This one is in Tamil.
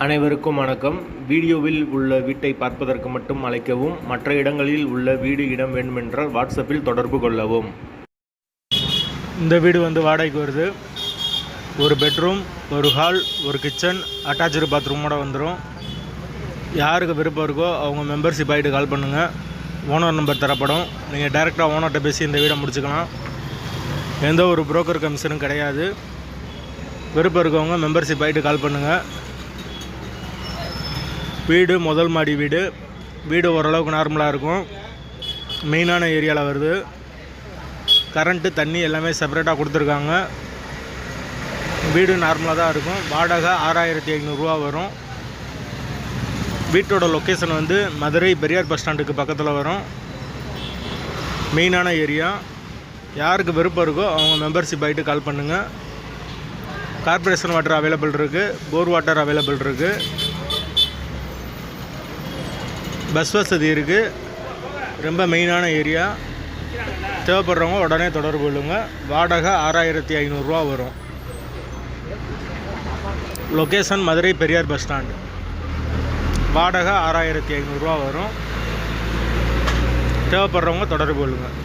அனைவருக்கும் வணக்கம். வீடியோவில் உள்ள வீட்டை பார்ப்பதற்கு மட்டும் அழைக்கவும். மற்ற இடங்களில் உள்ள வீடு இடம் வேண்டுமென்றால் வாட்ஸ்அப்பில் தொடர்பு கொள்ளவும். இந்த வீடு வாடகைக்கு வருது. ஒரு பெட்ரூம், ஒரு ஹால், ஒரு கிச்சன், அட்டாச்சு பாத்ரூமோட வந்துடும். யாருக்கு விருப்பம் இருக்கோ அவங்க மெம்பர்ஷிப் ஆகிட்டு கால் பண்ணுங்கள். ஓனர் நம்பர் தரப்படும். நீங்கள் டைரெக்டாக ஓனர்கிட்ட பேசி இந்த வீடை முடிச்சுக்கலாம். எந்த ஒரு புரோக்கர் கமிஷனும் கிடையாது. விருப்பம் இருக்கவங்க மெம்பர்ஷிப் ஆகிட்டு கால் பண்ணுங்கள். வீடு முதல் மாடி வீடு ஓரளவுக்கு நார்மலாக இருக்கும். மெயினான ஏரியாவில் வருது. கரண்ட்டு தண்ணி எல்லாமே செப்பரேட்டாக கொடுத்துருக்காங்க. வீடு நார்மலாக தான் இருக்கும். வாடகை 6500 வரும். வீட்டோட லொக்கேஷன் மதுரை பெரியார் பஸ் ஸ்டாண்டுக்கு பக்கத்தில் வரும். மெயினான ஏரியா. யாருக்கு விருப்பம் இருக்கோ அவங்க மெம்பர்ஷிப் ஆகிட்டு கால் பண்ணுங்கள். கார்பரேஷன் வாட்டர் அவைலபிள் இருக்குது. போர் வாட்டர் அவைலபிள் இருக்குது. பஸ் வசதி இருக்குது. ரொம்ப மெயினான ஏரியா. தேவைப்படுறவங்க உடனே தொடர்பு கொள்ளுங்க. வாடகை 6500 வரும். Location Madurai Periyar bus stand. வாடகை 6500 வரும். தேவைப்படுறவங்க தொடர்பு கொள்ளுங்கள்.